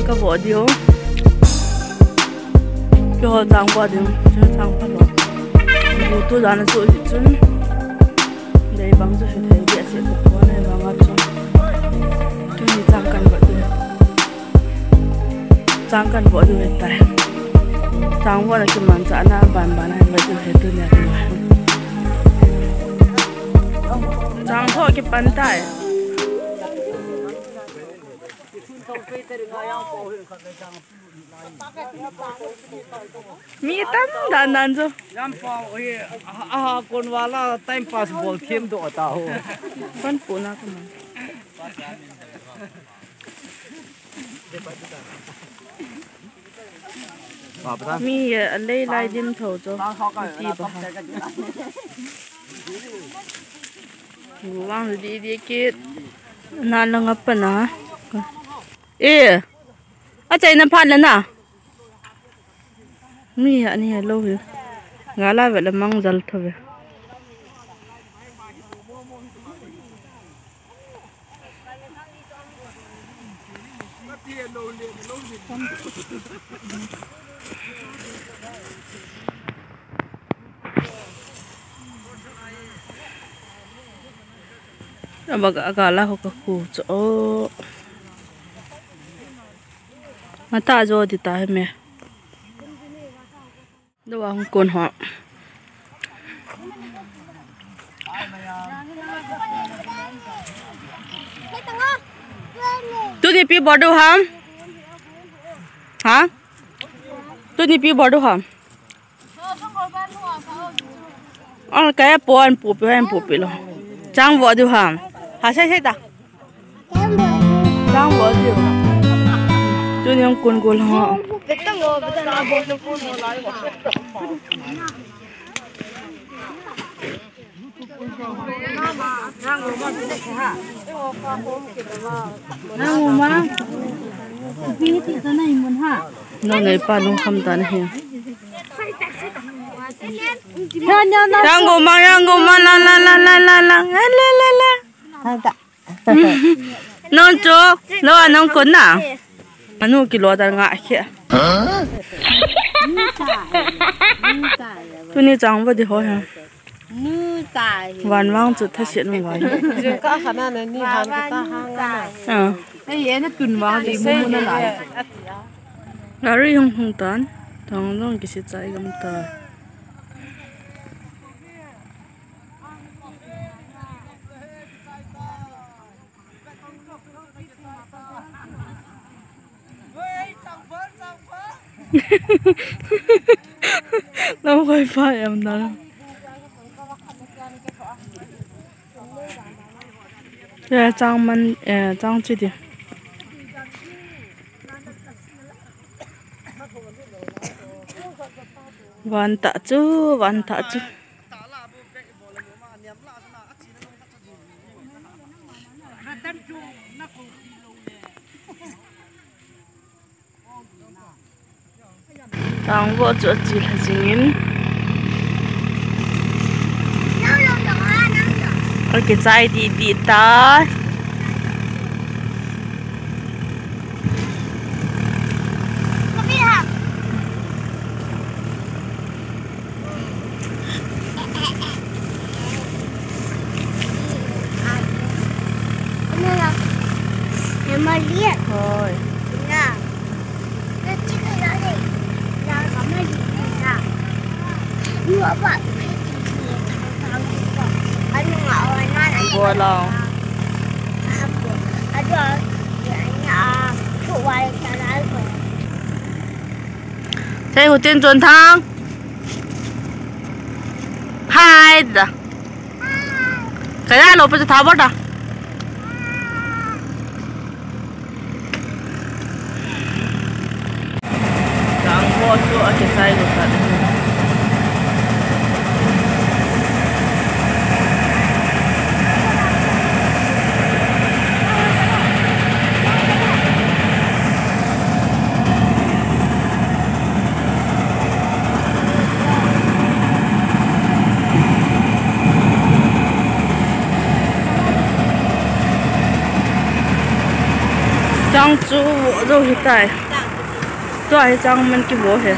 cái vỏ điếu cái họ trang vỏ điếu cho trang phát lọ bố tôi ra nó rồi thì chun đây bằng cho phải thấy địa sẽ phục quá này bằng ăn chun tôi đi trang cần vỏ điếu trang cần vỏ điếu hiện tại trang vỏ là cái món chả na bàn này vỏ điếu hết tôi nhặt rồi trang thôi cái bàn tay mi tam dan dan zo jam pa oi a kon wala time pass bol thêm do ta ho kon puna ka man mi lei lai dim tho zo ti ba ha wang di di ke na lang apa na à chạy nằm phản lên à mi hả ni lâu rồi ngã lại vậy là mang dal thôi agak lah aku kucu mata jo di ta me do ang kon ho tu ni pi bodu ham ha tu ni pi bodu ham ang cái pon pu pi lo chang bodu ham ha sai ta chang bodu tu ni ang kon gol ha nó này pa nung khăm ta này rang gomang la la la la la la la la non cho nó ăn non cún à anh kilo ta ngại kia tôi đi trắng vào thì hỏi hả vạn vang chụp thay chuyện mình vậy cái khả năng này ni hàng cái ta hàng cái nó tuần vang thì mua nó lại là rồi không tán thằng nó cái gì chạy cầm tờ nó không phải em đâu trang mình trang chi đi van tạ chú đang vợ chỗ gì là gì nhỉ? Ở cái trái đi ta. Em mà liệt thôi. Nè. Cái chiếc này đó đi. Là có mấy gì nè. Vừa bạn. Anh ngọ anh nói Vừa lòng. Anh rồi. Anh phụ quay cho nó rồi. Thế của tiên chuẩn thang. Hai đó. Cái này lột bây giờ tháo bớt à? Đang chỗ cái tay của ta. Trong chú dâu hiện tại tôi hay chăng mình cái bố hết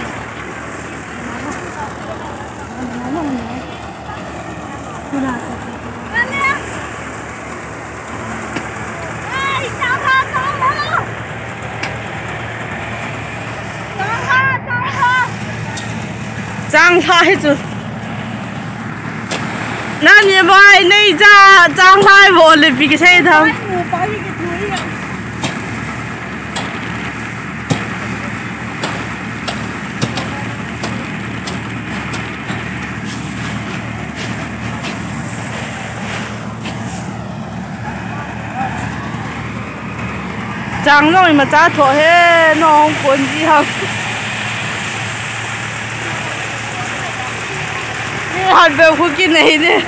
张太子，那你把那张太我的比个谁疼？张弄你们咋拖嘿？弄滚几行？你还别回去那呢？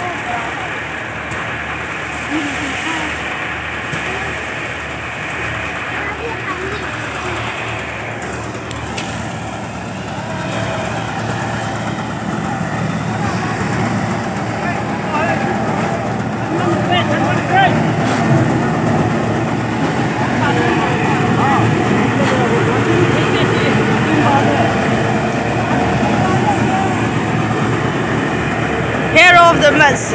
Hero of the mess.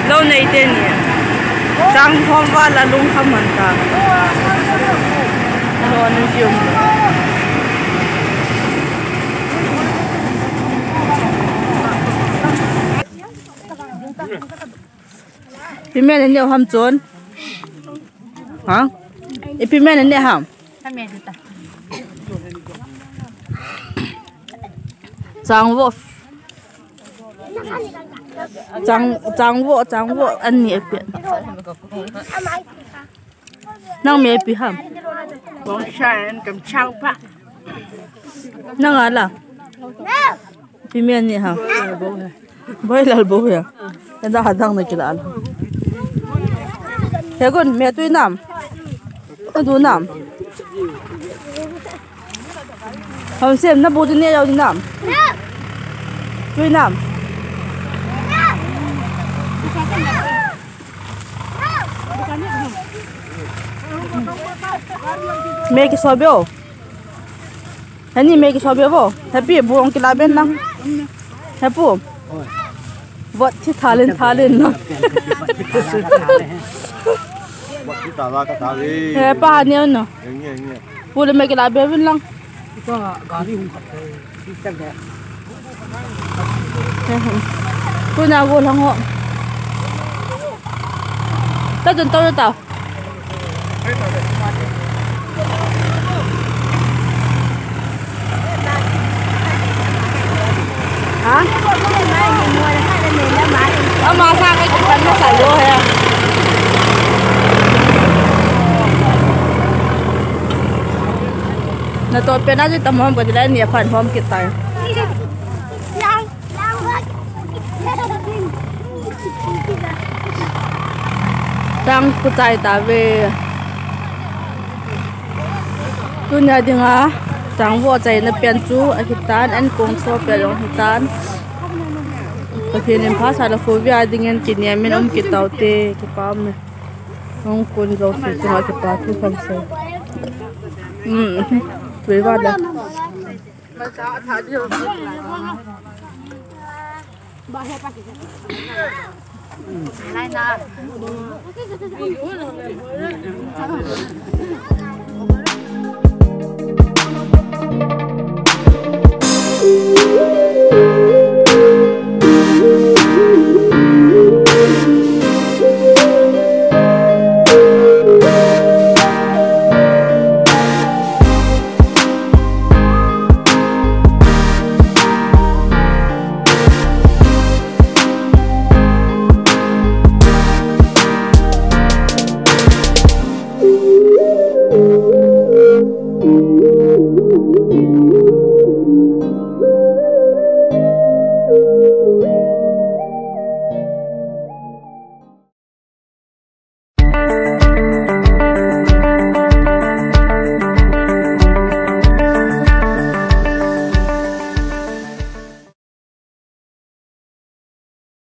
Lâu nay tên nhỉ? Trang phong va là lung khăm hẳn ta. Nó nên dùng.พี่แม่เนี่ยทำจนฮะไอพี่แม่เนี่ยทำจังวัวจังวัวอันนี้เปลี่ยนนั่งเมียพี่ทำ Bóng chai cầm trăng pa. นั่งอะไรพี่แม่เนี่ยทำบ่อยแล้วบ่อยอ่ะแต่ถ้าหัดทางไหนกี่ล้านเฮ้ยคุณแม่ตุ้ยน้ำต้องดูน้ำเขาเสียมน้ำบูดเนี่ยเอาดีน้ำตุ้ยน้ำแม่กี่สอบอยู่เฮ้ยนี่แม่กี่สอบอยู่บ่แฮปปี้บุ้งกี่ลาเป็นนังแฮปปี้วัดที่ทาเลนเนาะ Eh, pa niyo no. Pula may kilabi rin lang. Ito gari hung system ya. Puna ko lang ho. Tadun tao na tao. Ha? Masa kay kuan na sayo ha. Na to pe na jita mo ba dila ni phan phom kit tai tang ku tai ta ve tu nya dinga tang wo chai na pian chu a hitan an kong so pe long hitan pa phenin pha sa la fo via dingen kinia min ki taute ki pam me ong kun go si cha ki pa thu phang se Với vào đây. Lại nào.